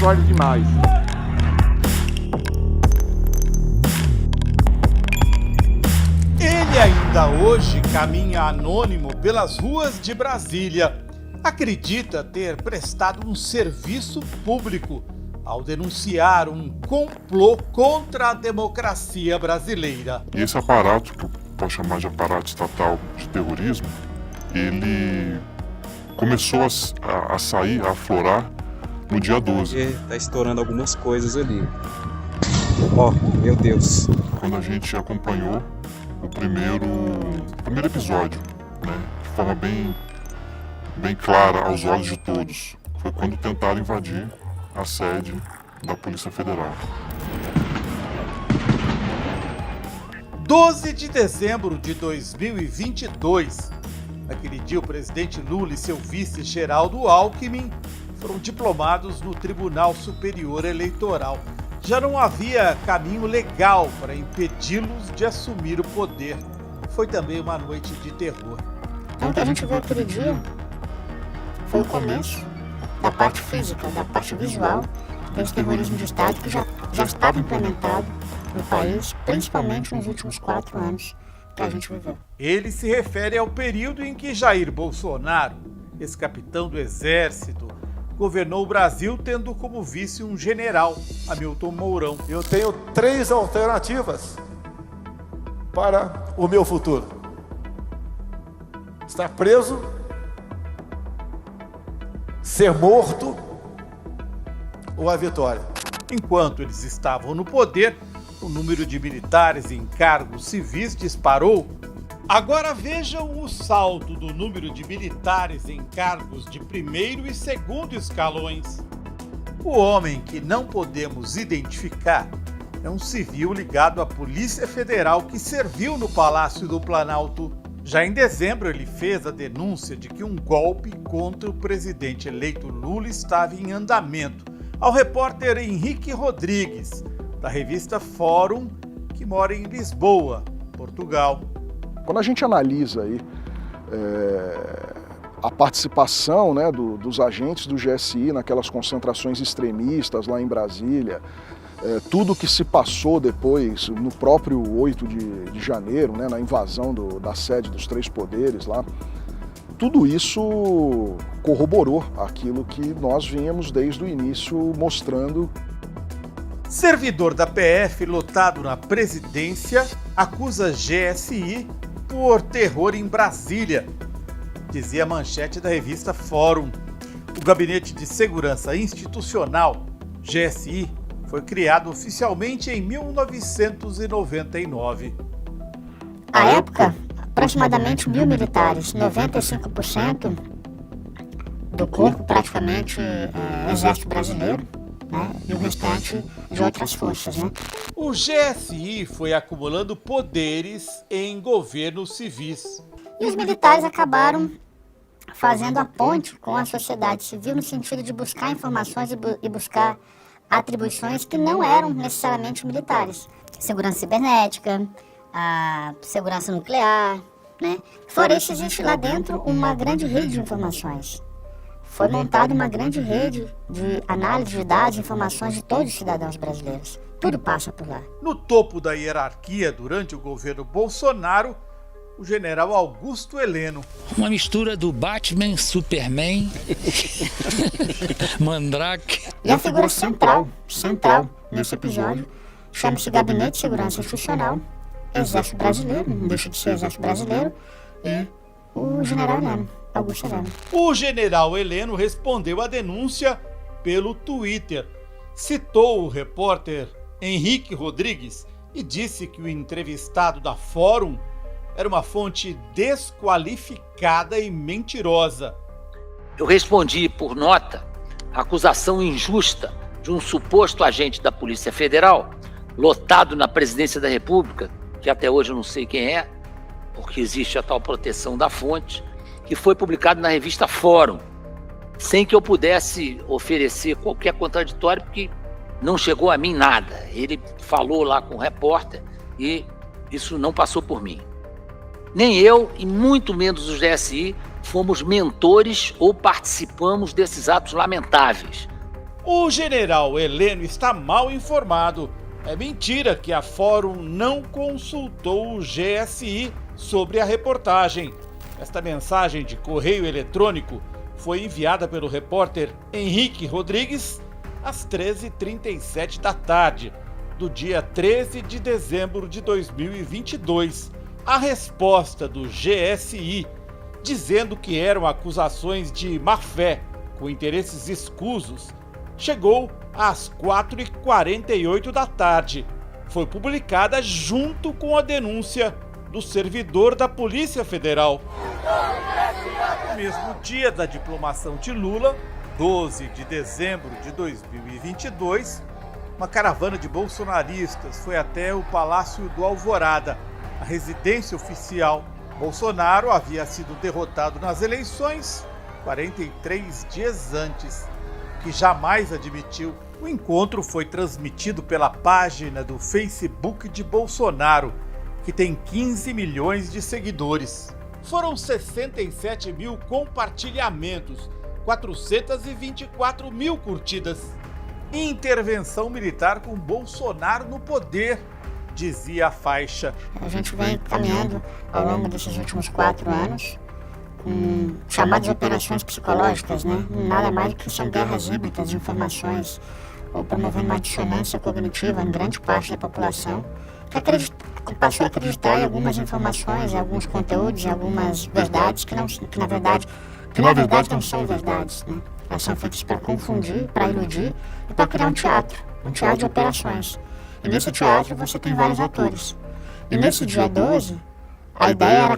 contraditório demais. Ele ainda hoje caminha anônimo pelas ruas de Brasília. Acredita ter prestado um serviço público ao denunciar um complô contra a democracia brasileira. E esse aparato, que eu posso chamar de aparato estatal de terrorismo, ele começou a sair, a aflorar no dia 12. Tá estourando algumas coisas ali. Ó, meu Deus. Quando a gente acompanhou o primeiro episódio, né, de forma bem clara aos olhos de todos, foi quando tentaram invadir a sede da Polícia Federal. 12 de dezembro de 2022. Naquele dia, o presidente Lula e seu vice Geraldo Alckmin foram diplomados no Tribunal Superior Eleitoral. Já não havia caminho legal para impedi-los de assumir o poder. Foi também uma noite de terror. Então, o que a gente viu aquele dia foi o começo da parte física, da parte visual desse terrorismo de Estado que já estava implementado no país, principalmente nos últimos 4 anos que a gente viveu. Ele se refere ao período em que Jair Bolsonaro, ex-capitão do Exército, governou o Brasil tendo como vice um general, Hamilton Mourão. Eu tenho 3 alternativas para o meu futuro: estar preso, ser morto ou a vitória. Enquanto eles estavam no poder, o número de militares em cargos civis disparou. Agora vejam o salto do número de militares em cargos de primeiro e segundo escalões. O homem que não podemos identificar é um civil ligado à Polícia Federal que serviu no Palácio do Planalto. Já em dezembro, ele fez a denúncia de que um golpe contra o presidente eleito Lula estava em andamento ao repórter Henrique Rodrigues, da revista Fórum, que mora em Lisboa, Portugal. Quando a gente analisa aí a participação, né, dos agentes do GSI naquelas concentrações extremistas lá em Brasília, tudo que se passou depois, no próprio 8 de janeiro, né, na invasão da sede dos 3 poderes lá, tudo isso corroborou aquilo que nós vínhamos desde o início mostrando. Servidor da PF lotado na presidência acusa GSI por terror em Brasília, dizia a manchete da revista Fórum. O Gabinete de Segurança Institucional, GSI, foi criado oficialmente em 1999. À época, aproximadamente 1.000 militares, 95% do corpo praticamente Exército Brasileiro, né, e o restante de outras forças. Né? O GSI foi acumulando poderes em governos civis. E os militares acabaram fazendo a ponte com a sociedade civil no sentido de buscar informações e buscar atribuições que não eram necessariamente militares. Segurança cibernética, a segurança nuclear, né? Fora isso, existe lá dentro uma grande rede de informações. Foi montada uma grande rede de análise de dados e informações de todos os cidadãos brasileiros. Tudo passa por lá. No topo da hierarquia, durante o governo Bolsonaro, o general Augusto Heleno. Uma mistura do Batman, Superman, Mandrake. E a figura central nesse episódio chama-se Gabinete de Segurança Institucional, Exército Brasileiro, não deixa de ser Exército Brasileiro, e o general Heleno, Augusto Heleno. O general Heleno respondeu à denúncia pelo Twitter, citou o repórter Henrique Rodrigues e disse que o entrevistado da Fórum era uma fonte desqualificada e mentirosa. Eu respondi por nota a acusação injusta de um suposto agente da Polícia Federal, lotado na Presidência da República, que até hoje eu não sei quem é, porque existe a tal proteção da fonte, que foi publicado na revista Fórum, sem que eu pudesse oferecer qualquer contraditório, porque não chegou a mim nada. Ele falou lá com o repórter e isso não passou por mim. Nem eu, e muito menos o GSI, fomos mentores ou participamos desses atos lamentáveis. O general Heleno está mal informado. É mentira que a Fórum não consultou o GSI sobre a reportagem. Esta mensagem de correio eletrônico foi enviada pelo repórter Henrique Rodrigues às 13h37 da tarde, do dia 13 de dezembro de 2022. A resposta do GSI, dizendo que eram acusações de má-fé com interesses escusos, chegou às 4h48 da tarde. Foi publicada junto com a denúncia do servidor da Polícia Federal. No mesmo dia da diplomação de Lula, 12 de dezembro de 2022, uma caravana de bolsonaristas foi até o Palácio do Alvorada, a residência oficial. Bolsonaro havia sido derrotado nas eleições 43 dias antes, que jamais admitiu. O encontro foi transmitido pela página do Facebook de Bolsonaro, que tem 15 milhões de seguidores. Foram 67 mil compartilhamentos, 424 mil curtidas. Intervenção militar com Bolsonaro no poder, dizia a faixa. A gente vem caminhando ao longo desses últimos 4 anos com chamadas operações psicológicas, né? Nada mais do que são guerras híbridas de informações ou promovendo uma dissonância cognitiva em grande parte da população que passou a acreditar em algumas informações, em alguns conteúdos, em algumas verdades que na verdade não são verdades, né? Elas são feitas para confundir, para iludir e para criar um teatro de operações. E nesse teatro você tem vários atores. E nesse dia 12, a ideia era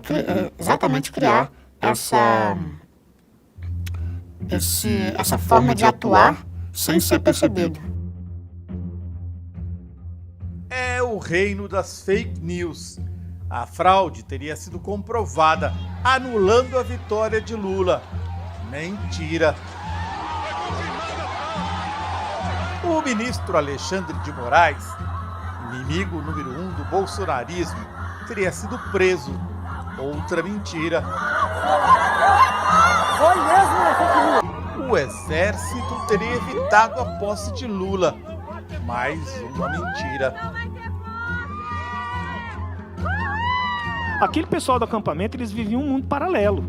exatamente criar essa forma de atuar sem ser percebido. É o reino das fake news. A fraude teria sido comprovada, anulando a vitória de Lula. Mentira. O ministro Alexandre de Moraes, inimigo número 1 do bolsonarismo, teria sido preso. Outra mentira. O exército teria evitado a posse de Lula. Mais uma mentira. Aquele pessoal do acampamento, eles viviam um mundo paralelo,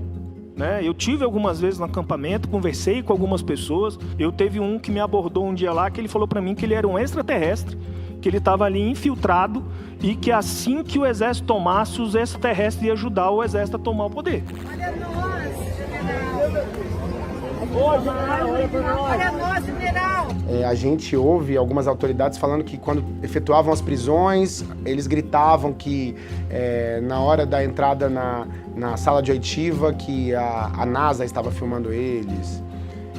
né? Eu tive algumas vezes no acampamento, conversei com algumas pessoas. Eu teve um que me abordou um dia lá, que ele falou para mim que ele era um extraterrestre, que ele estava ali infiltrado e que assim que o exército tomasse, os extraterrestres iam ajudar o exército a tomar o poder. Olha nós, general! A gente ouve algumas autoridades falando que quando efetuavam as prisões, eles gritavam que na hora da entrada na sala de oitiva, que a NASA estava filmando eles.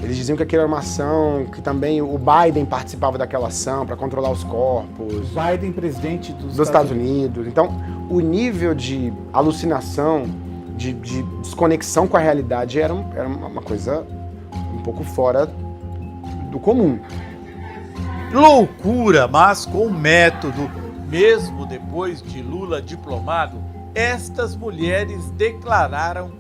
Eles diziam que aquilo era uma ação, que também o Biden participava daquela ação para controlar os corpos. Biden, presidente dos Estados Unidos. Então, o nível de alucinação, de desconexão com a realidade era uma coisa um pouco fora do comum. Loucura, mas com método. Mesmo depois de Lula diplomado, estas mulheres declararam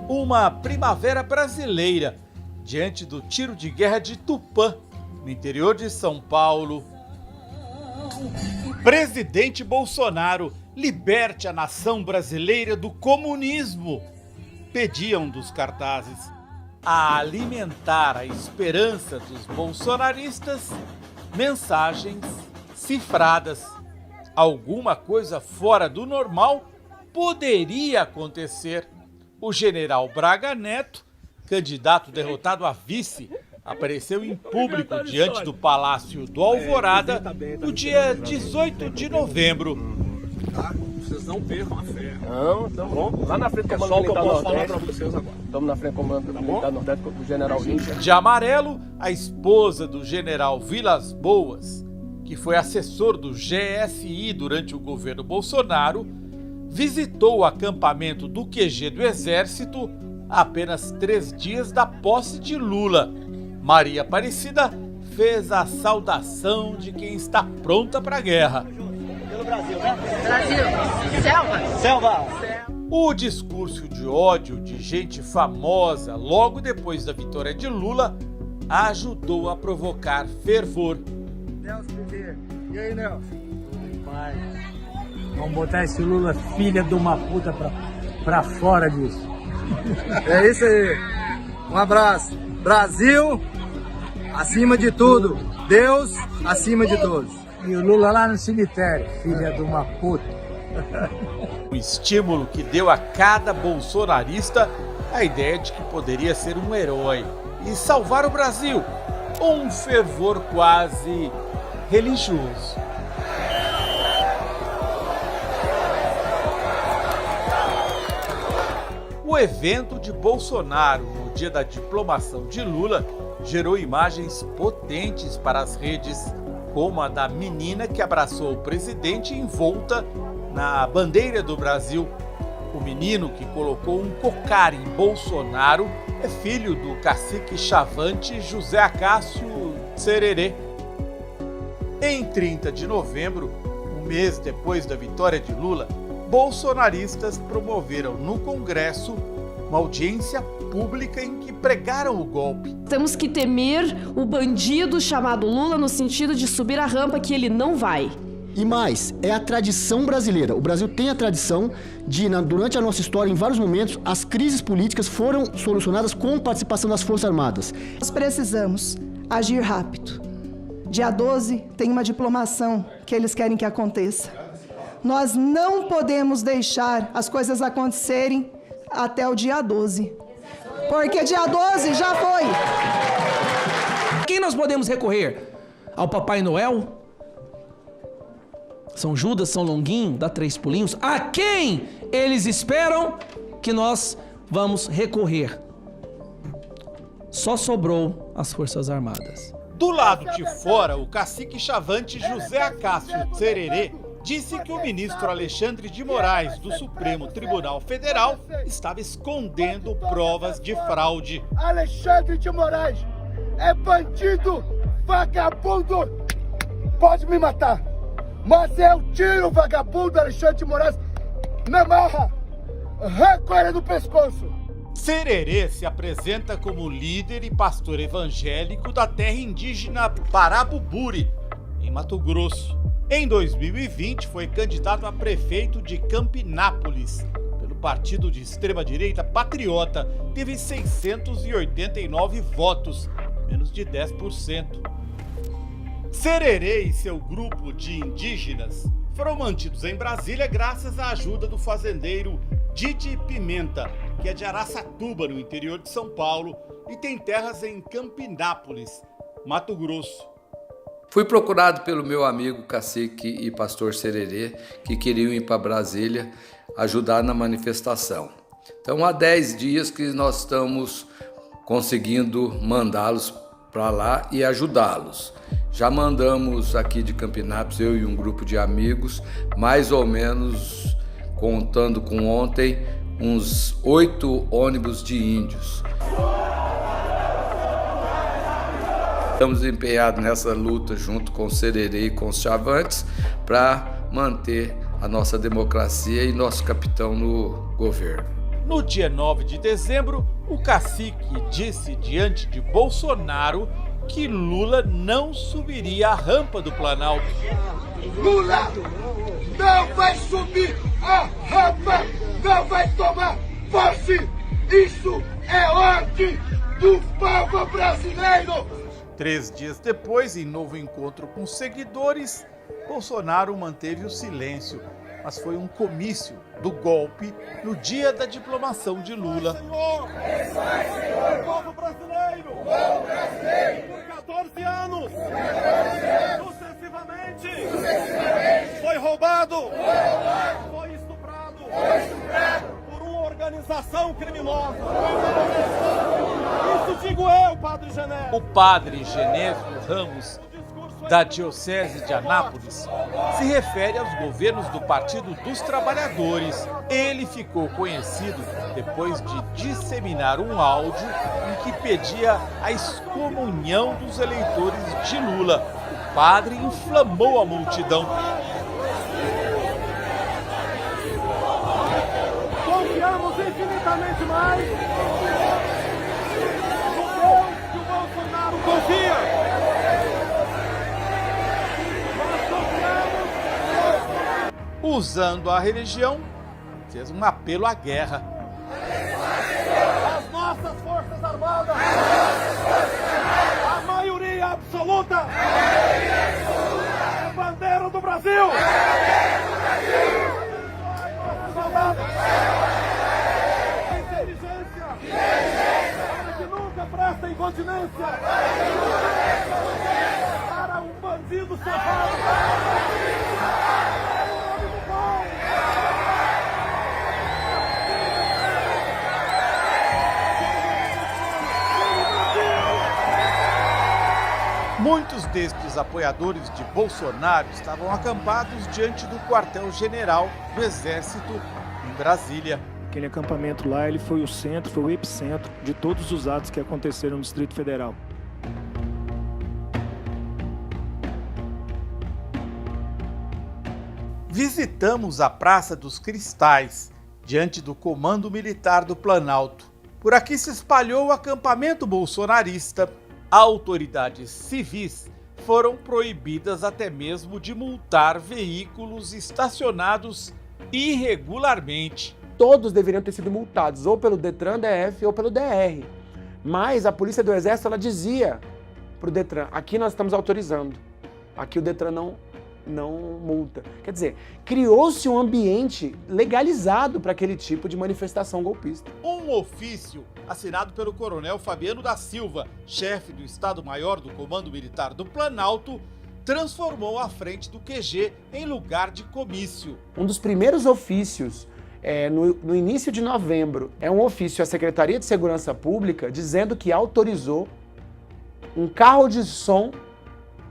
uma primavera brasileira diante do tiro de guerra de Tupã, no interior de São Paulo. Presidente Bolsonaro, liberte a nação brasileira do comunismo, pediam dos cartazes. A alimentar a esperança dos bolsonaristas, mensagens cifradas. Alguma coisa fora do normal poderia acontecer. O general Braga Neto, candidato derrotado a vice, apareceu em público diante do Palácio do Alvorada no dia 18 de novembro. Vocês não percam a fé. Não, tá bom. Lá na frente do Comando Militar Nordeste. Estamos na frente do Comando Militar Nordeste do General Lins. De amarelo, a esposa do general Vilas Boas, que foi assessor do GSI durante o governo Bolsonaro, visitou o acampamento do QG do Exército a apenas 3 dias da posse de Lula. Maria Aparecida fez a saudação de quem está pronta para a guerra. Pelo Brasil, né? Brasil, selva! Selva! O discurso de ódio de gente famosa logo depois da vitória de Lula ajudou a provocar fervor. Nelson, e aí, Nelson? Pai, vamos botar esse Lula, filha de uma puta, pra fora disso. É isso aí. Um abraço. Brasil, acima de tudo. Deus, acima de todos. E o Lula lá no cemitério, filha de uma puta. Um estímulo que deu a cada bolsonarista a ideia de que poderia ser um herói e salvar o Brasil. Um fervor quase religioso. O evento de Bolsonaro no dia da diplomação de Lula gerou imagens potentes para as redes, como a da menina que abraçou o presidente envolta na bandeira do Brasil. O menino que colocou um cocar em Bolsonaro é filho do cacique chavante José Acácio Sererê. Em 30 de novembro, um mês depois da vitória de Lula, bolsonaristas promoveram no Congresso uma audiência pública em que pregaram o golpe. Temos que temer o bandido chamado Lula no sentido de subir a rampa que ele não vai. E mais, é a tradição brasileira. O Brasil tem a tradição de, durante a nossa história, em vários momentos, as crises políticas foram solucionadas com participação das Forças Armadas. Nós precisamos agir rápido. Dia 12 tem uma diplomação que eles querem que aconteça. Nós não podemos deixar as coisas acontecerem até o dia 12. Porque dia 12 já foi. Quem nós podemos recorrer? Ao Papai Noel? São Judas, São Longuinho, dá 3 pulinhos. A quem eles esperam que nós vamos recorrer? Só sobrou as Forças Armadas. Do lado de fora, o cacique chavante José Acácio Sererê disse que o ministro Alexandre de Moraes, do Supremo Tribunal Federal, estava escondendo provas de fraude. Alexandre de Moraes é bandido, vagabundo, pode me matar, mas eu tiro o vagabundo Alexandre de Moraes na marra, arranco ele no pescoço. Sererê se apresenta como líder e pastor evangélico da terra indígena Parabuburi, em Mato Grosso. Em 2020, foi candidato a prefeito de Campinápolis. Pelo partido de extrema-direita Patriota, teve 689 votos, menos de 10%. Sererê e seu grupo de indígenas foram mantidos em Brasília graças à ajuda do fazendeiro Didi Pimenta, que é de Araçatuba, no interior de São Paulo, e tem terras em Campinápolis, Mato Grosso. Fui procurado pelo meu amigo cacique e pastor Sererê, que queriam ir para Brasília ajudar na manifestação. Então, há 10 dias que nós estamos conseguindo mandá-los para lá e ajudá-los. Já mandamos aqui de Campinápolis, eu e um grupo de amigos, mais ou menos, contando com ontem, uns 8 ônibus de índios. Estamos empenhados nessa luta junto com o Sererê e com os chavantes para manter a nossa democracia e nosso capitão no governo. No dia 9 de dezembro, o cacique disse diante de Bolsonaro que Lula não subiria a rampa do Planalto. Lula não vai subir a rampa, não vai tomar posse. Isso é ordem do povo brasileiro. 3 dias depois, em novo encontro com seguidores, Bolsonaro manteve o silêncio, mas foi um comício do golpe no dia da diplomação de Lula. O povo brasileiro, por 14 anos, sucessivamente, foi roubado, foi estuprado por uma organização criminosa. Isso digo eu, Padre Genésio. O padre Genésio Ramos, da Diocese de Anápolis, se refere aos governos do Partido dos Trabalhadores. Ele ficou conhecido depois de disseminar um áudio em que pedia a excomunhão dos eleitores de Lula. O padre inflamou a multidão. Confiamos infinitamente mais no Deus que o Bolsonaro confia! Usando a religião, fez um apelo à guerra. As nossas Forças Armadas! A maioria absoluta! É a bandeira do Brasil! Soldados! Inteligência! Para que nunca presta incontinência! Para um bandido safado! Muitos destes apoiadores de Bolsonaro estavam acampados diante do quartel-general do Exército em Brasília. Aquele acampamento lá, ele foi o centro, foi o epicentro de todos os atos que aconteceram no Distrito Federal. Visitamos a Praça dos Cristais, diante do Comando Militar do Planalto. Por aqui se espalhou o acampamento bolsonarista. Autoridades civis foram proibidas até mesmo de multar veículos estacionados irregularmente. Todos deveriam ter sido multados, ou pelo Detran DF ou pelo DR. Mas a Polícia do Exército, ela dizia para o Detran, aqui nós estamos autorizando, aqui o Detran não multa. Quer dizer, criou-se um ambiente legalizado para aquele tipo de manifestação golpista. Um ofício assinado pelo coronel Fabiano da Silva, chefe do Estado-Maior do Comando Militar do Planalto, transformou a frente do QG em lugar de comício. Um dos primeiros ofícios, no início de novembro, é um ofício à Secretaria de Segurança Pública dizendo que autorizou um carro de som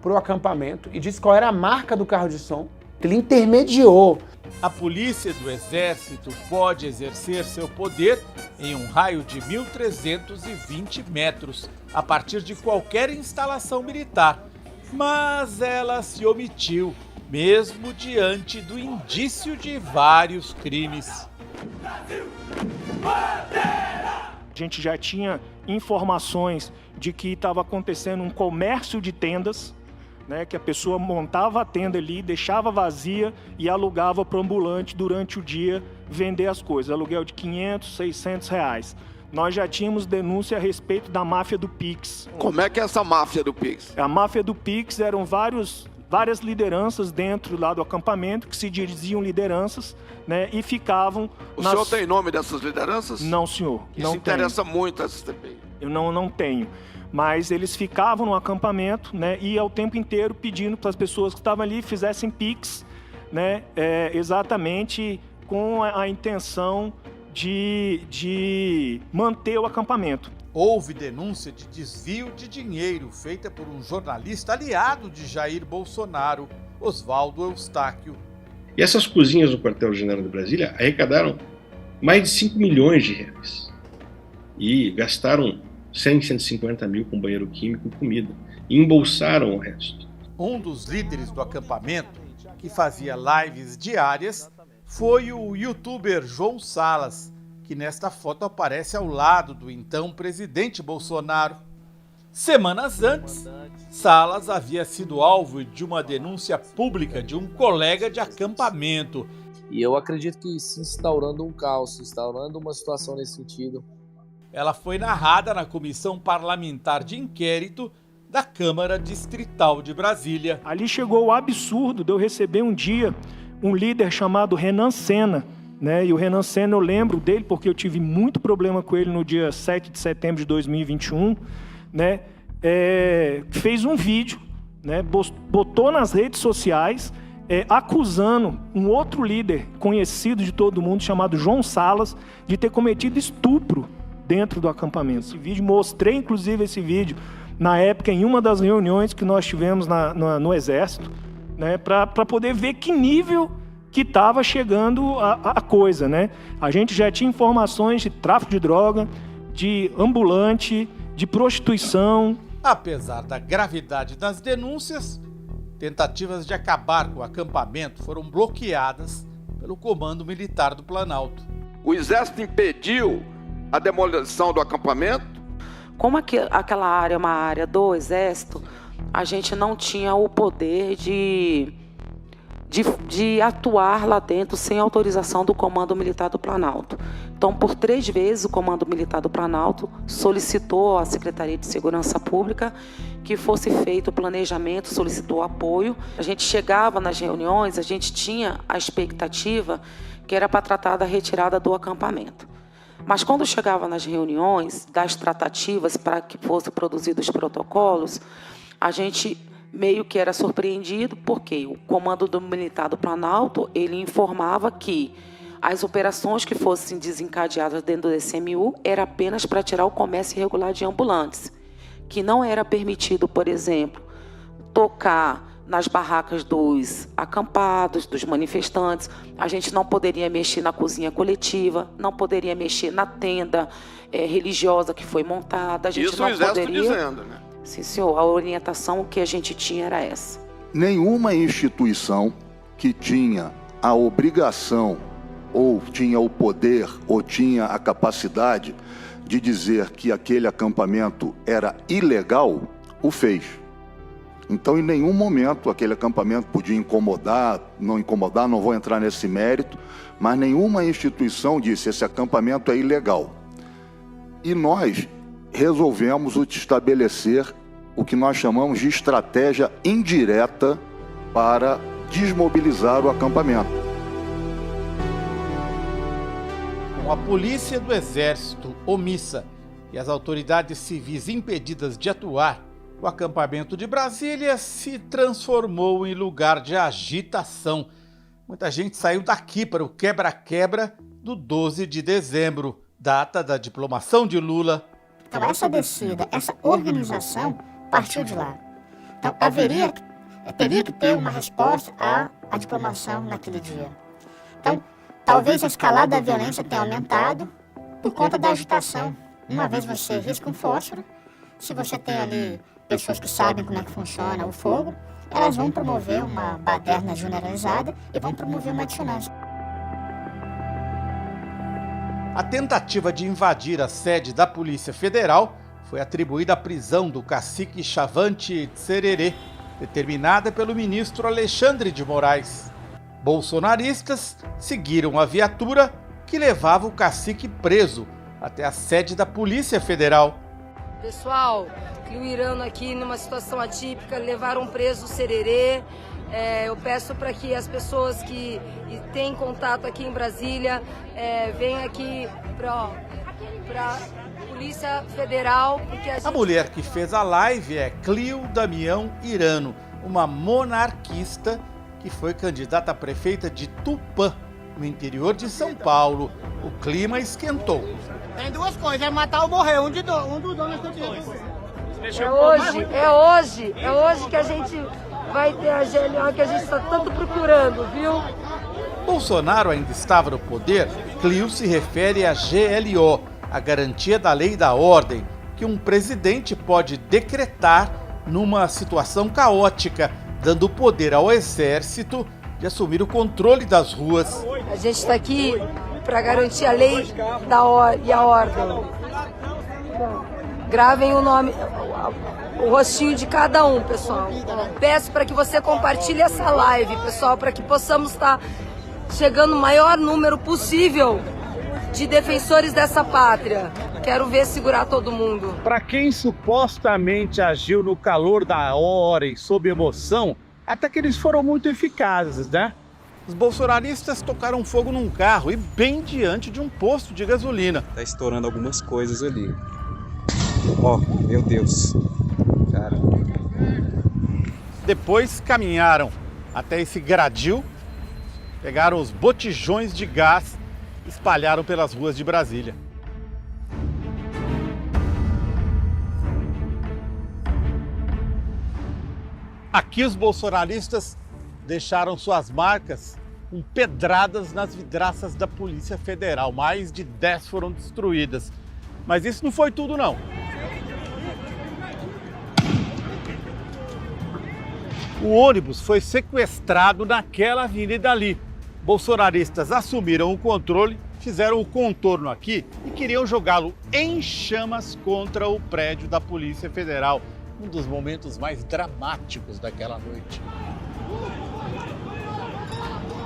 para o acampamento e disse qual era a marca do carro de som. Ele intermediou. A Polícia do Exército pode exercer seu poder em um raio de 1.320 metros, a partir de qualquer instalação militar, mas ela se omitiu, mesmo diante do indício de vários crimes. A gente já tinha informações de que estava acontecendo um comércio de tendas, né, que a pessoa montava a tenda ali, deixava vazia e alugava para o ambulante durante o dia vender as coisas. Aluguel de 500, 600 reais. Nós já tínhamos denúncia a respeito da máfia do Pix. Como é que é essa máfia do Pix? A máfia do Pix eram várias lideranças dentro lá do acampamento que se diziam lideranças, né, e ficavam... O senhor tem nome dessas lideranças? Não, senhor. Isso interessa muito a STPI. Eu não tenho. Mas eles ficavam no acampamento, né, e ao tempo inteiro pedindo para as pessoas que estavam ali fizessem Pix, né, exatamente com a intenção de manter o acampamento. Houve denúncia de desvio de dinheiro feita por um jornalista aliado de Jair Bolsonaro, Oswaldo Eustáquio. E essas cozinhas do quartel-general de Brasília arrecadaram mais de 5 milhões de reais e gastaram 100, 150 mil com banheiro químico e comida, e embolsaram o resto. Um dos líderes do acampamento, que fazia lives diárias, foi o youtuber João Salas, que nesta foto aparece ao lado do então presidente Bolsonaro. Semanas antes, Salas havia sido alvo de uma denúncia pública de um colega de acampamento. E eu acredito que se instaurando um caos, se instaurando uma situação nesse sentido. Ela foi narrada na Comissão Parlamentar de Inquérito da Câmara Distrital de Brasília. Ali chegou o absurdo de eu receber um dia um líder chamado Renan Senna, né? E o Renan Senna, eu lembro dele porque eu tive muito problema com ele no dia 7 de setembro de 2021, né? Fez um vídeo, né? Botou nas redes sociais acusando um outro líder conhecido de todo mundo chamado João Salas de ter cometido estupro dentro do acampamento. Esse vídeo, mostrei inclusive esse vídeo na época em uma das reuniões que nós tivemos no Exército, né, para poder ver que nível que estava chegando a coisa, né? A gente já tinha informações de tráfico de droga, de ambulante, de prostituição. Apesar da gravidade das denúncias, tentativas de acabar com o acampamento foram bloqueadas pelo Comando Militar do Planalto. O Exército impediu a demolição do acampamento, Como aquela área é uma área do Exército, a gente não tinha o poder de atuar lá dentro sem autorização do Comando Militar do Planalto. Então, por 3 vezes, o Comando Militar do Planalto solicitou à Secretaria de Segurança Pública que fosse feito o planejamento, solicitou apoio. A gente chegava nas reuniões, a gente tinha a expectativa que era para tratar da retirada do acampamento. Mas quando chegava nas reuniões, das tratativas para que fossem produzidos os protocolos, a gente meio que era surpreendido, porque o Comando Militar do Planalto, ele informava que as operações que fossem desencadeadas dentro do DCMU era apenas para tirar o comércio irregular de ambulantes, que não era permitido, por exemplo, tocar nas barracas dos acampados, dos manifestantes, a gente não poderia mexer na cozinha coletiva, não poderia mexer na tenda religiosa que foi montada, a gente Isso não o Exército poderia... dizendo, né? Sim, senhor, a orientação que a gente tinha era essa. Nenhuma instituição que tinha a obrigação, ou tinha o poder, ou tinha a capacidade de dizer que aquele acampamento era ilegal, o fez. Então, em nenhum momento, aquele acampamento podia incomodar, não vou entrar nesse mérito, mas nenhuma instituição disse esse acampamento é ilegal. E nós resolvemos estabelecer o que nós chamamos de estratégia indireta para desmobilizar o acampamento. Com a polícia do Exército omissa e as autoridades civis impedidas de atuar, o acampamento de Brasília se transformou em lugar de agitação. Muita gente saiu daqui para o quebra-quebra do 12 de dezembro, data da diplomação de Lula. Então essa descida, essa organização partiu de lá. Então teria que ter uma resposta à diplomação naquele dia. Então talvez a escalada da violência tenha aumentado por conta da agitação. Uma vez você risca um fósforo, se você tem ali pessoas que sabem como é que funciona o fogo, elas vão promover uma baderna generalizada e vão promover uma dissonância. A tentativa de invadir a sede da Polícia Federal foi atribuída à prisão do cacique Chavante Tsererê, determinada pelo ministro Alexandre de Moraes. Bolsonaristas seguiram a viatura que levava o cacique preso até a sede da Polícia Federal. Pessoal, Clio Irano aqui numa situação atípica, levaram preso o Sererê. Eu peço para que as pessoas que têm contato aqui em Brasília venham aqui para a Polícia Federal. Porque a mulher que fez a live é Clio Damião Irano, uma monarquista que foi candidata a prefeita de Tupã, no interior de São Paulo. O clima esquentou. Tem 2 coisas, é matar ou morrer, um dos dois nós temos. É hoje que a gente vai ter a GLO que a gente está tanto procurando, viu? Bolsonaro ainda estava no poder, Clio se refere à GLO, a garantia da lei e da ordem, que um presidente pode decretar numa situação caótica, dando poder ao exército de assumir o controle das ruas. A gente está aqui para garantir a lei e a ordem. Gravem o nome, o rostinho de cada um, pessoal. Peço para que você compartilhe essa live, pessoal, para que possamos estar chegando o maior número possível de defensores dessa pátria. Quero ver segurar todo mundo. Para quem supostamente agiu no calor da hora e sob emoção, até que eles foram muito eficazes, né? Os bolsonaristas tocaram fogo num carro e bem diante de um posto de gasolina. Tá estourando algumas coisas ali. Ó, meu Deus. Cara. Depois caminharam até esse gradil, pegaram os botijões de gás e espalharam pelas ruas de Brasília. Aqui os bolsonaristas deixaram suas marcas com pedradas nas vidraças da Polícia Federal. Mais de 10 foram destruídas. Mas isso não foi tudo, não. O ônibus foi sequestrado naquela avenida ali. Bolsonaristas assumiram o controle fizeram o contorno aqui e queriam jogá-lo em chamas contra o prédio da Polícia Federal. Um dos momentos mais dramáticos daquela noite.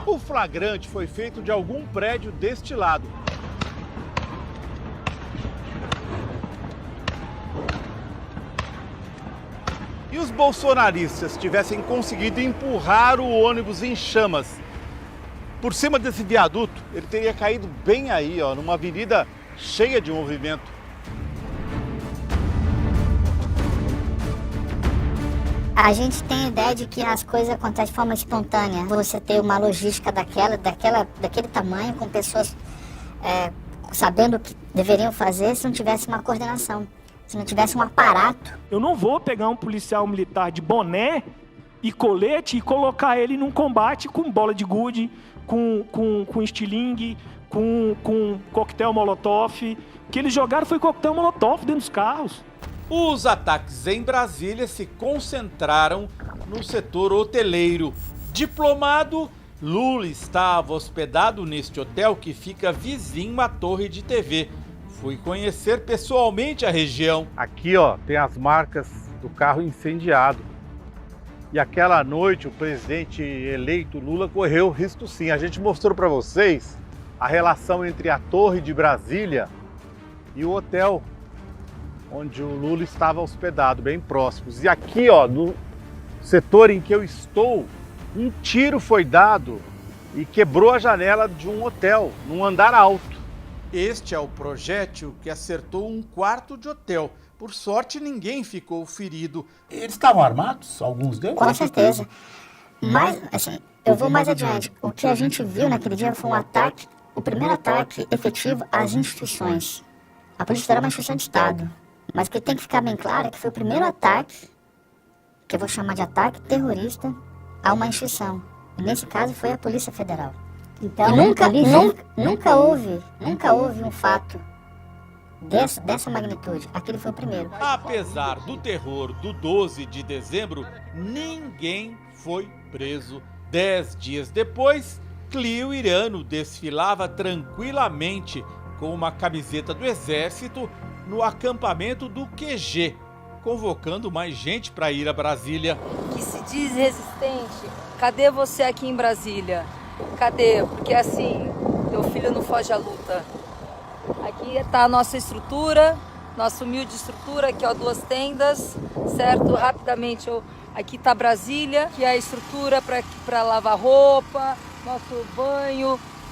O flagrante foi feito de algum prédio deste lado. E os bolsonaristas tivessem conseguido empurrar o ônibus em chamas por cima desse viaduto, ele teria caído bem aí, ó, numa avenida cheia de movimento. A gente tem a ideia de que as coisas acontecem de forma espontânea. Você ter uma logística daquele tamanho, com pessoas sabendo o que deveriam fazer, se não tivesse uma coordenação, se não tivesse um aparato. Eu não vou pegar um policial militar de boné e colete e colocar ele num combate com bola de gude, com estilingue, com coquetel molotov. O que eles jogaram foi coquetel molotov dentro dos carros. Os ataques em Brasília se concentraram no setor hoteleiro. Diplomado, Lula estava hospedado neste hotel que fica vizinho à torre de TV. Fui conhecer pessoalmente a região. Aqui, ó, tem as marcas do carro incendiado. E aquela noite o presidente eleito Lula correu risco sim. A gente mostrou para vocês a relação entre a torre de Brasília e o hotel onde o Lula estava hospedado, bem próximos. E aqui, ó, no setor em que eu estou, um tiro foi dado e quebrou a janela de um hotel, num andar alto. Este é o projétil que acertou um quarto de hotel. Por sorte, ninguém ficou ferido. Eles estavam armados, alguns deles? Com certeza. Mas, assim, eu vou mais adiante. O que a gente viu naquele dia foi um ataque, o primeiro ataque efetivo às instituições. A Polícia Federal é uma instituição de Estado. Mas o que tem que ficar bem claro é que foi o primeiro ataque, que eu vou chamar de ataque terrorista, a uma instituição. E nesse caso foi a Polícia Federal. Então, nunca houve um fato dessa magnitude. Aquele foi o primeiro. Apesar do terror do 12 de dezembro, ninguém foi preso. 10 dias depois, Cleo Irano desfilava tranquilamente com uma camiseta do Exército no acampamento do QG, convocando mais gente para ir a Brasília. Que se diz resistente, cadê você aqui em Brasília? Cadê? Porque assim, teu filho não foge à luta. Aqui está a nossa estrutura, nossa humilde estrutura, aqui ó, 2 tendas, certo? Rapidamente, aqui está Brasília, que é a estrutura para lavar roupa, nosso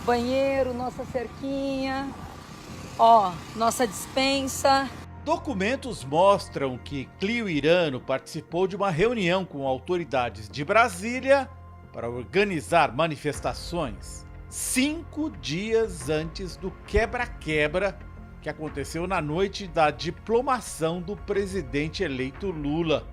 banheiro, nossa cerquinha, ó, nossa despensa. Documentos mostram que Cleo Irano participou de uma reunião com autoridades de Brasília para organizar manifestações 5 dias antes do quebra-quebra que aconteceu na noite da diplomação do presidente eleito Lula.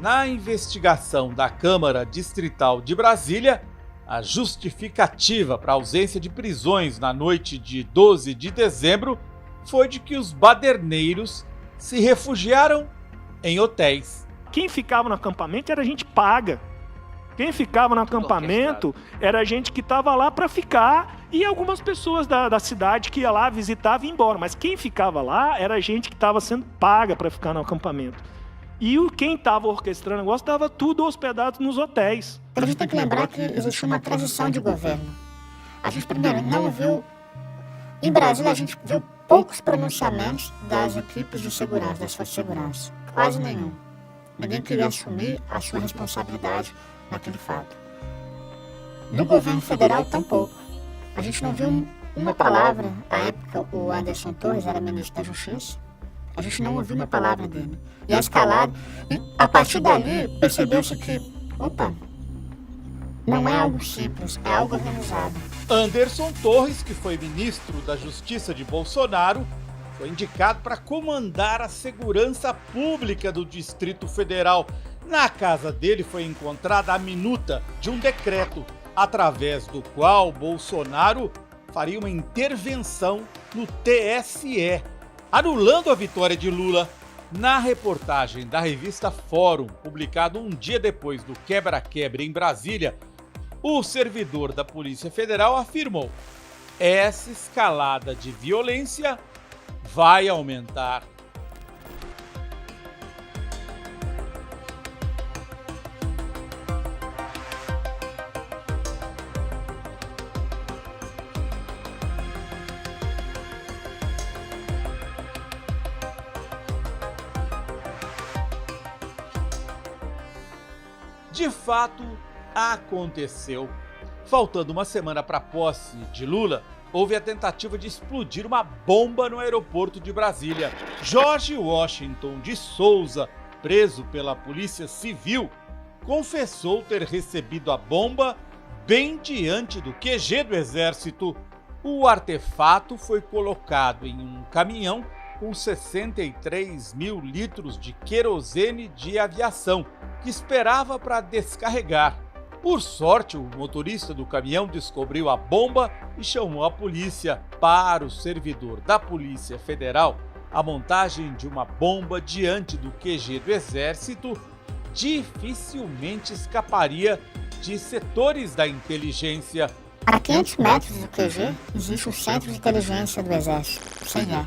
Na investigação da Câmara Distrital de Brasília, a justificativa para a ausência de prisões na noite de 12 de dezembro foi de que os baderneiros se refugiaram em hotéis. Quem ficava no acampamento era gente paga. Quem ficava no acampamento era gente que estava lá para ficar e algumas pessoas da cidade que ia lá, visitava e ia embora. Mas quem ficava lá era gente que estava sendo paga para ficar no acampamento. E quem estava orquestrando o negócio estava tudo hospedado nos hotéis. A gente tem que lembrar que existe uma transição de governo. A gente primeiro não viu... Em Brasília a gente viu poucos pronunciamentos das equipes de segurança, das forças de segurança. Quase nenhum. Ninguém queria assumir a sua responsabilidade naquele fato. No governo federal, tampouco. A gente não viu uma palavra. À época, o Anderson Torres era ministro da Justiça. A gente não ouviu uma palavra dele. E a escalada... E a partir dali, percebeu-se que... Opa! Não é algo simples, é algo organizado. Anderson Torres, que foi ministro da Justiça de Bolsonaro, foi indicado para comandar a segurança pública do Distrito Federal. Na casa dele foi encontrada a minuta de um decreto, através do qual Bolsonaro faria uma intervenção no TSE, anulando a vitória de Lula. Na reportagem da revista Fórum, publicado um dia depois do quebra-quebra em Brasília, O servidor da Polícia Federal afirmou: essa escalada de violência vai aumentar. De fato, aconteceu. Faltando uma semana para a posse de Lula, houve a tentativa de explodir uma bomba no aeroporto de Brasília. Jorge Washington de Souza, preso pela Polícia Civil, confessou ter recebido a bomba bem diante do QG do Exército. O artefato foi colocado em um caminhão com 63 mil litros de querosene de aviação, que esperava para descarregar. Por sorte, o motorista do caminhão descobriu a bomba e chamou a polícia. Para o servidor da Polícia Federal, a montagem de uma bomba diante do QG do Exército dificilmente escaparia de setores da inteligência. A 500 metros do QG existe o Centro de Inteligência do Exército, CIE.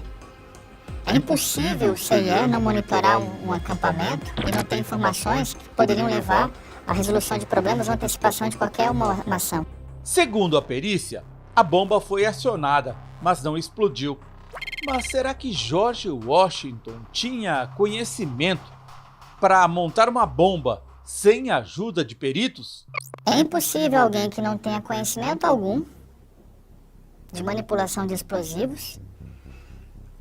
É impossível o CIE não monitorar um acampamento e não ter informações que poderiam levar à resolução de problemas ou antecipação de qualquer uma ação. Segundo a perícia, a bomba foi acionada, mas não explodiu. Mas será que George Washington tinha conhecimento para montar uma bomba sem a ajuda de peritos? É impossível alguém que não tenha conhecimento algum de manipulação de explosivos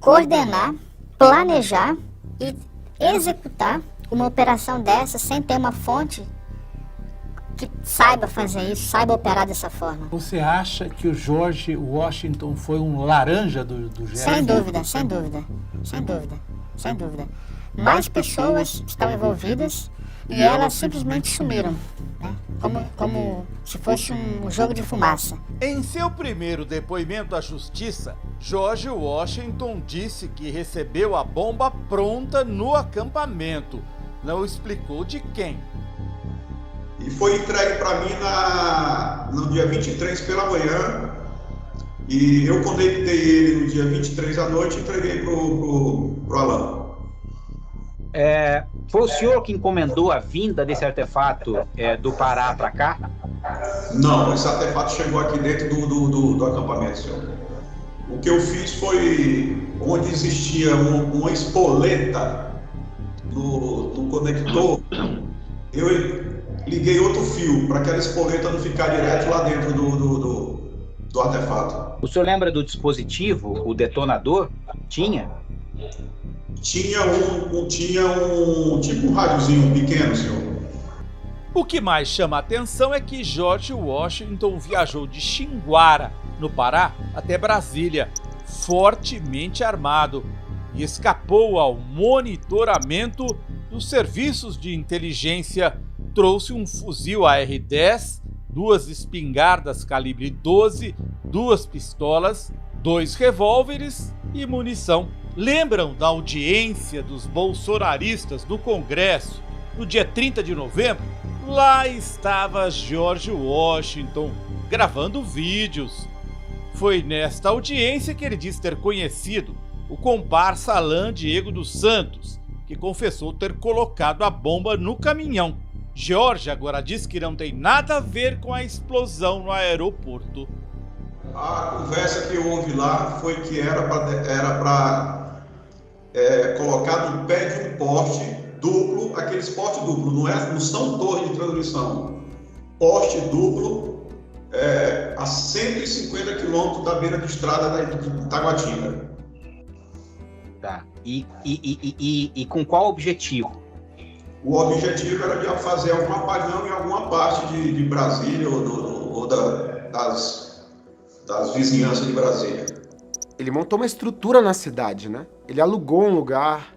coordenar, planejar e executar uma operação dessa sem ter uma fonte que saiba fazer isso, saiba operar dessa forma. Você acha que o George Washington foi um laranja do GR? Sem dúvida, sem dúvida, sem dúvida, sem dúvida. Mais pessoas estão envolvidas e elas simplesmente sumiram, né? Como se fosse um jogo de fumaça. Em seu primeiro depoimento à justiça, George Washington disse que recebeu a bomba pronta no acampamento. Não explicou de quem. E foi entregue para mim no dia 23 pela manhã. E eu conectei ele no dia 23 à noite e entreguei pro Alan. Foi o senhor que encomendou a vinda desse artefato do Pará para cá? Não, esse artefato chegou aqui dentro do acampamento, senhor. O que eu fiz foi, onde existia uma espoleta no conector, eu liguei outro fio para aquela espoleta não ficar direto lá dentro do artefato. O senhor lembra do dispositivo, o detonador? Tinha? Tinha um tipo um rádiozinho pequeno, senhor. O que mais chama a atenção é que George Washington viajou de Xinguara, no Pará, até Brasília, fortemente armado, e escapou ao monitoramento dos serviços de inteligência. Trouxe um fuzil AR-10, 2 espingardas calibre 12, 2 pistolas, 2 revólveres e munição. Lembram da audiência dos bolsonaristas no Congresso no dia 30 de novembro? Lá estava George Washington gravando vídeos. Foi nesta audiência que ele disse ter conhecido o comparsa Alain Diego dos Santos, que confessou ter colocado a bomba no caminhão. George agora diz que não tem nada a ver com a explosão no aeroporto. A conversa que houve lá foi que era para colocar no pé de um poste duplo, aqueles postes duplos, não são torres de transmissão. Poste duplo a 150 quilômetros da beira de estrada de Taguatinga. Tá. E com qual objetivo? O objetivo era de fazer algum apagão em alguma parte de Brasília ou das vizinhanças de Brasília. Ele montou uma estrutura na cidade, né? Ele alugou um lugar,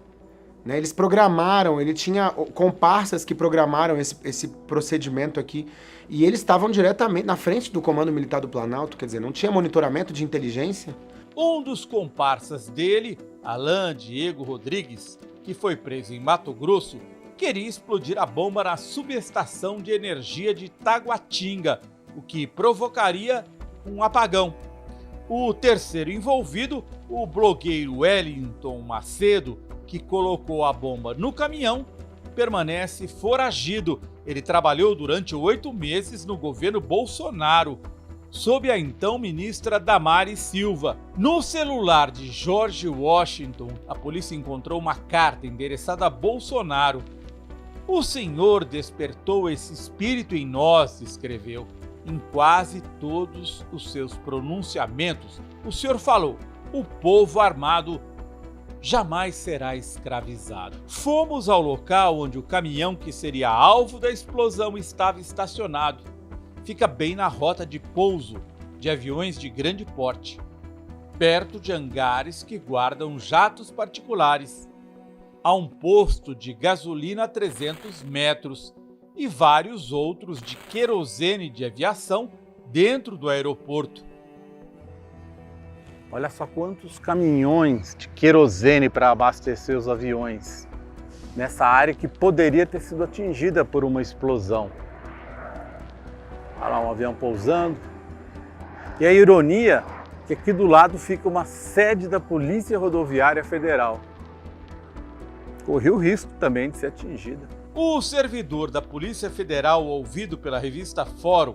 né? Eles programaram, ele tinha comparsas que programaram esse procedimento aqui. E eles estavam diretamente na frente do Comando Militar do Planalto, quer dizer, não tinha monitoramento de inteligência. Um dos comparsas dele, Alain Diego Rodrigues, que foi preso em Mato Grosso, queria explodir a bomba na subestação de energia de Taguatinga, o que provocaria um apagão. O terceiro envolvido, o blogueiro Wellington Macedo, que colocou a bomba no caminhão, permanece foragido. Ele trabalhou durante 8 meses no governo Bolsonaro, sob a então ministra Damares Silva. No celular de George Washington, a polícia encontrou uma carta endereçada a Bolsonaro. O senhor despertou esse espírito em nós, escreveu. Em quase todos os seus pronunciamentos, o senhor falou: o povo armado jamais será escravizado. Fomos ao local onde o caminhão que seria alvo da explosão estava estacionado. Fica bem na rota de pouso de aviões de grande porte, perto de hangares que guardam jatos particulares. Há um posto de gasolina a 300 metros e vários outros de querosene de aviação dentro do aeroporto. Olha só quantos caminhões de querosene para abastecer os aviões nessa área que poderia ter sido atingida por uma explosão. Olha lá um avião pousando. E a ironia é que aqui do lado fica uma sede da Polícia Rodoviária Federal. Corria o risco também de ser atingida. O servidor da Polícia Federal, ouvido pela revista Fórum,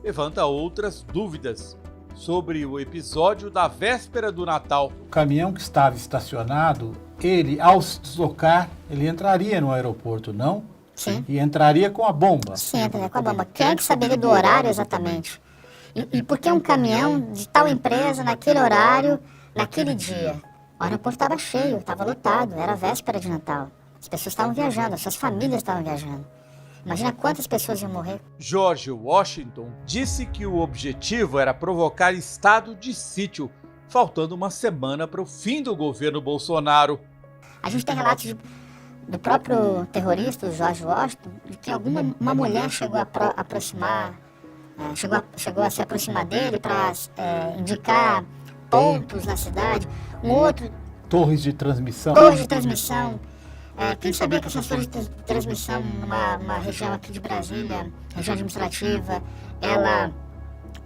levanta outras dúvidas sobre o episódio da véspera do Natal. O caminhão que estava estacionado, ele, ao se deslocar, ele entraria no aeroporto, não? Sim. E entraria com a bomba. Sim, entraria com a bomba. Quem é que saberia do horário exatamente? E por que um caminhão de tal empresa, naquele horário, naquele dia? O aeroporto estava cheio, estava lotado, era véspera de Natal. As pessoas estavam viajando, as suas famílias estavam viajando. Imagina quantas pessoas iam morrer. George Washington disse que o objetivo era provocar estado de sítio, faltando uma semana para o fim do governo Bolsonaro. A gente tem relatos do próprio terrorista, o George Washington, de que uma mulher chegou a aproximar, chegou a se aproximar dele para indicar pontos na cidade. Um outro... Torres de transmissão. Torres de transmissão. Quem sabia que essas torres de transmissão numa região aqui de Brasília, região administrativa, ela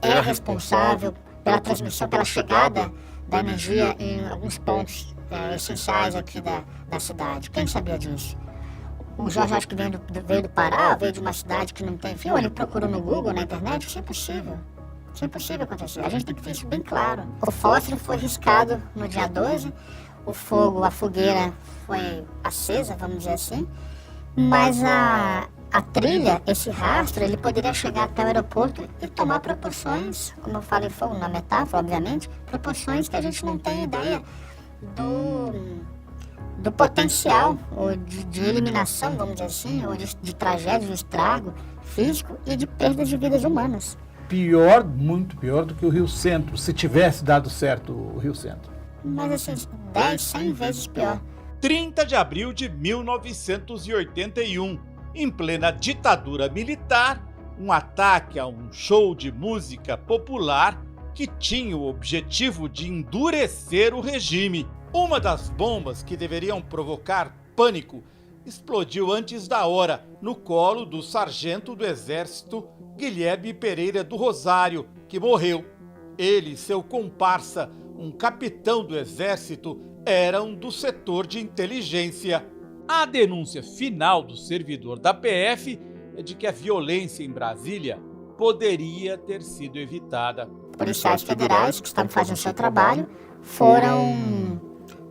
é responsável pela transmissão, pela chegada da energia em alguns pontos essenciais aqui da cidade. Quem sabia disso? O Jorge acho que veio do Pará, veio de uma cidade que não tem fio, ele procurou no Google, na internet, isso é impossível. Isso é impossível acontecer. A gente tem que ter isso bem claro. O fósforo foi riscado no dia 12, o fogo, a fogueira foi acesa, vamos dizer assim, mas a trilha, esse rastro, ele poderia chegar até o aeroporto e tomar proporções, como eu falei, foi na metáfora, obviamente, proporções que a gente não tem ideia do potencial ou de eliminação, vamos dizer assim, ou de tragédia, de estrago físico e de perdas de vidas humanas. Pior, muito pior do que o Rio Centro, se tivesse dado certo o Rio Centro. Mas assim, 10, 100 vezes pior. 30 de abril de 1981, em plena ditadura militar, um ataque a um show de música popular que tinha o objetivo de endurecer o regime. Uma das bombas que deveriam provocar pânico explodiu antes da hora no colo do sargento do Exército Guilherme Pereira do Rosário, que morreu. Ele e seu comparsa, um capitão do Exército, eram do setor de inteligência. A denúncia final do servidor da PF é de que a violência em Brasília poderia ter sido evitada. Policiais federais que estavam fazendo seu trabalho foram,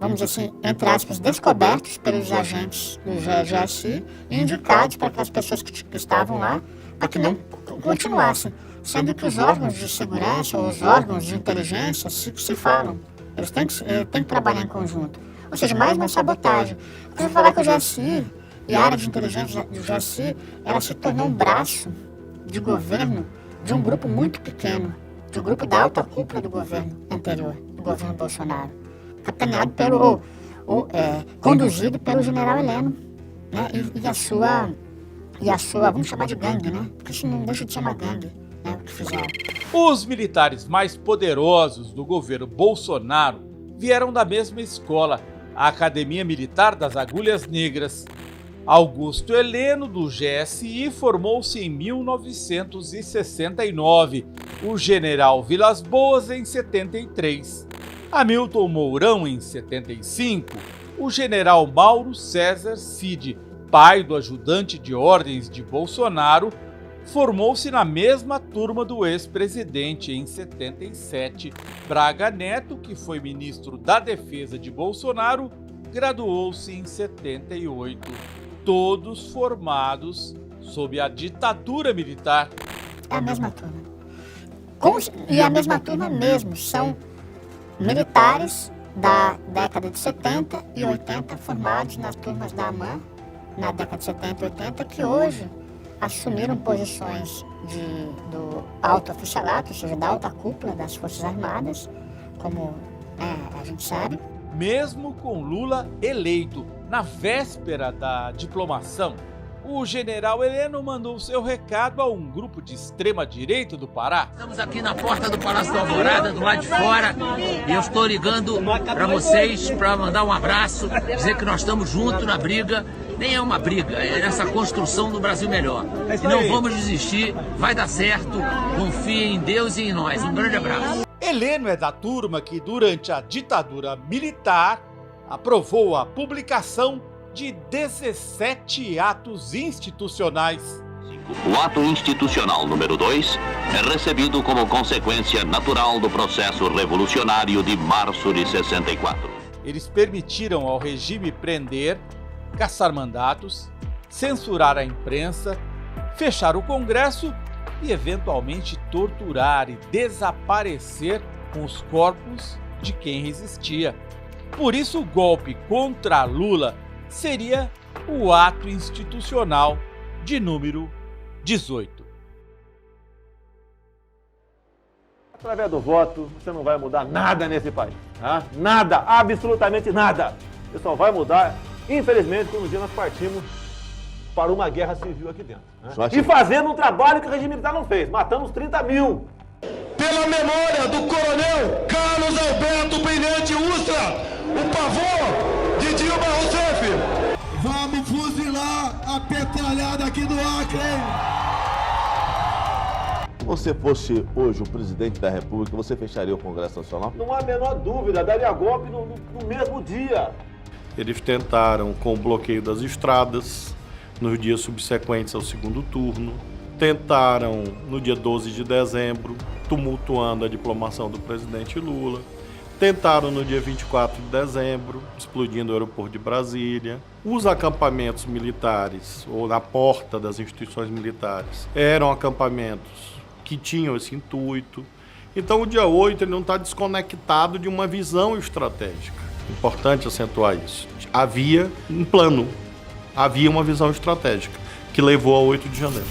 vamos dizer assim, entre aspas, descobertos pelos agentes do GSI e indicados para que as pessoas que estavam lá, para que não continuassem. Sendo que os órgãos de segurança ou os órgãos de inteligência se falam. Eles têm que trabalhar em conjunto. Ou seja, mais uma sabotagem. Eu vou falar que o GSI e a área de inteligência do GSI, ela se tornou um braço de governo de um grupo muito pequeno, de um grupo da alta cúpula do governo anterior, do governo Bolsonaro. Capitaneado conduzido pelo general Heleno, né? E a sua, vamos chamar de gangue, né? Porque isso não deixa de ser uma gangue. O que fizeram. Os militares mais poderosos do governo Bolsonaro vieram da mesma escola, a Academia Militar das Agulhas Negras. Augusto Heleno, do GSI, formou-se em 1969, o general Vilas Boas em 73, Hamilton Mourão em 75, o general Mauro César Cid, pai do ajudante de ordens de Bolsonaro, formou-se na mesma turma do ex-presidente em 77. Braga Neto, que foi ministro da Defesa de Bolsonaro, graduou-se em 78. Todos formados sob a ditadura militar. É a mesma turma. E a mesma turma mesmo, são militares da década de 70 e 80, formados nas turmas da AMAN, na década de 70 e 80, que hoje assumiram posições do alto oficialato, ou seja, da alta cúpula das Forças Armadas, como a gente sabe. Mesmo com Lula eleito, na véspera da diplomação, o general Heleno mandou seu recado a um grupo de extrema-direita do Pará. Estamos aqui na porta do Palácio da Alvorada, do lado de fora, e eu estou ligando para vocês para mandar um abraço, dizer que nós estamos juntos na briga. Nem é uma briga, é nessa construção do Brasil melhor. E não vamos desistir, vai dar certo, confiem em Deus e em nós. Um grande abraço. Heleno é da turma que, durante a ditadura militar, aprovou a publicação de 17 atos institucionais. O ato institucional número 2 é recebido como consequência natural do processo revolucionário de março de 64. Eles permitiram ao regime prender, caçar mandatos, censurar a imprensa, fechar o Congresso e, eventualmente, torturar e desaparecer com os corpos de quem resistia. Por isso, o golpe contra Lula seria o ato institucional de número 18. Através do voto, você não vai mudar nada nesse país. Tá? Nada, absolutamente nada. Você só vai mudar, infelizmente, quando um dia nós partimos para uma guerra civil aqui dentro. Né? E fazendo um trabalho que o regime militar não fez, matando uns 30 mil. Pela memória do coronel Carlos Alberto Brilhante Ustra, o pavor de Dilma Rousseff. Vamos fuzilar a petralhada aqui do Acre, hein? Se você fosse hoje o presidente da República, você fecharia o Congresso Nacional? Não há a menor dúvida, daria golpe no mesmo dia. Eles tentaram com o bloqueio das estradas nos dias subsequentes ao segundo turno, tentaram no dia 12 de dezembro, tumultuando a diplomação do presidente Lula, tentaram no dia 24 de dezembro, explodindo o aeroporto de Brasília. Os acampamentos militares, ou na porta das instituições militares, eram acampamentos que tinham esse intuito. Então o dia 8 ele não está desconectado de uma visão estratégica. Importante acentuar isso. Havia um plano, havia uma visão estratégica que levou ao 8 de janeiro.